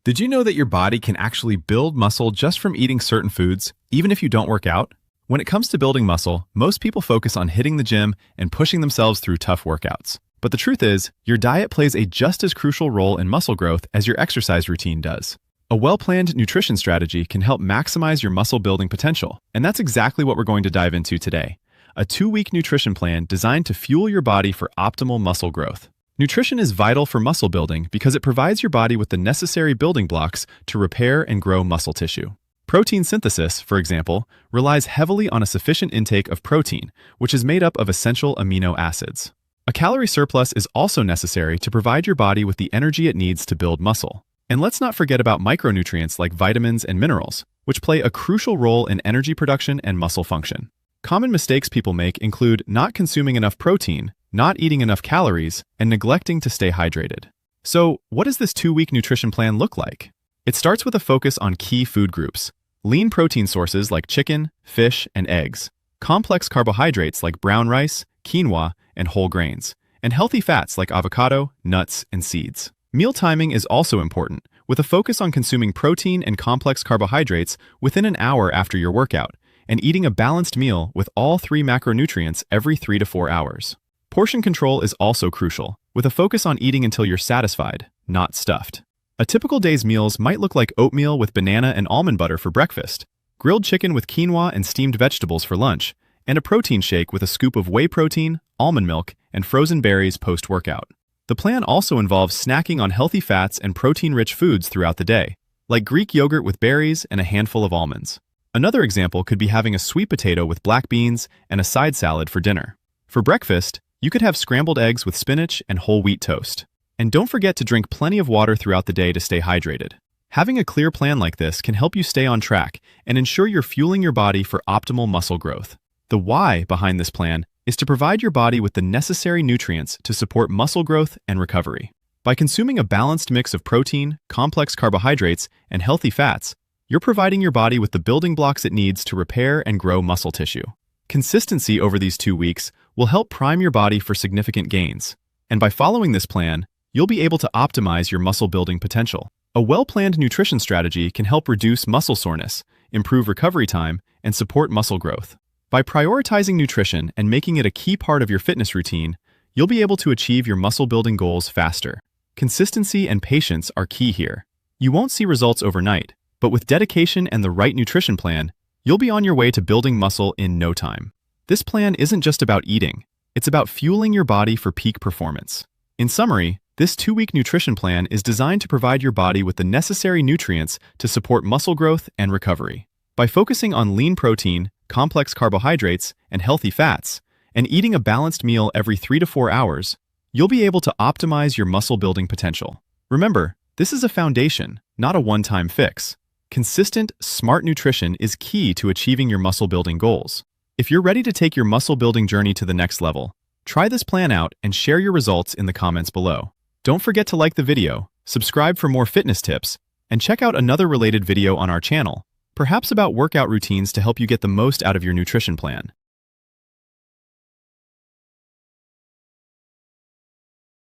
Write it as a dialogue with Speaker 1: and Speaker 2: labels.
Speaker 1: Did you know that your body can actually build muscle just from eating certain foods, even if you don't work out? When it comes to building muscle, most people focus on hitting the gym and pushing themselves through tough workouts. But the truth is, your diet plays a just as crucial role in muscle growth as your exercise routine does. A well-planned nutrition strategy can help maximize your muscle building potential, and that's exactly what we're going to dive into today. A 2-week nutrition plan designed to fuel your body for optimal muscle growth. Nutrition is vital for muscle building because it provides your body with the necessary building blocks to repair and grow muscle tissue. Protein synthesis, for example, relies heavily on a sufficient intake of protein, which is made up of essential amino acids. A calorie surplus is also necessary to provide your body with the energy it needs to build muscle. And let's not forget about micronutrients like vitamins and minerals, which play a crucial role in energy production and muscle function. Common mistakes people make include not consuming enough protein, not eating enough calories, and neglecting to stay hydrated. So, what does this 2-week nutrition plan look like? It starts with a focus on key food groups: lean protein sources like chicken, fish, and eggs, complex carbohydrates like brown rice, quinoa, and whole grains, and healthy fats like avocado, nuts, and seeds. Meal timing is also important, with a focus on consuming protein and complex carbohydrates within an hour after your workout, and eating a balanced meal with all 3 macronutrients every 3 to 4 hours. Portion control is also crucial, with a focus on eating until you're satisfied, not stuffed. A typical day's meals might look like oatmeal with banana and almond butter for breakfast, grilled chicken with quinoa and steamed vegetables for lunch, and a protein shake with a scoop of whey protein, almond milk, and frozen berries post-workout. The plan also involves snacking on healthy fats and protein-rich foods throughout the day, like Greek yogurt with berries and a handful of almonds. Another example could be having a sweet potato with black beans and a side salad for dinner. For breakfast, you could have scrambled eggs with spinach and whole wheat toast. And don't forget to drink plenty of water throughout the day to stay hydrated. Having a clear plan like this can help you stay on track and ensure you're fueling your body for optimal muscle growth. The why behind this plan is to provide your body with the necessary nutrients to support muscle growth and recovery. By consuming a balanced mix of protein, complex carbohydrates, and healthy fats, you're providing your body with the building blocks it needs to repair and grow muscle tissue. Consistency over these 2 weeks will help prime your body for significant gains. And by following this plan, you'll be able to optimize your muscle building potential. A well-planned nutrition strategy can help reduce muscle soreness, improve recovery time, and support muscle growth. By prioritizing nutrition and making it a key part of your fitness routine, you'll be able to achieve your muscle building goals faster. Consistency and patience are key here. You won't see results overnight, but with dedication and the right nutrition plan, you'll be on your way to building muscle in no time. This plan isn't just about eating, it's about fueling your body for peak performance. In summary, this 2-week nutrition plan is designed to provide your body with the necessary nutrients to support muscle growth and recovery. By focusing on lean protein, complex carbohydrates, and healthy fats, and eating a balanced meal every 3 to 4 hours, you'll be able to optimize your muscle building potential. Remember, this is a foundation, not a one-time fix. Consistent, smart nutrition is key to achieving your muscle building goals. If you're ready to take your muscle building journey to the next level, try this plan out and share your results in the comments below. Don't forget to like the video, subscribe for more fitness tips, and check out another related video on our channel, perhaps about workout routines to help you get the most out of your nutrition plan.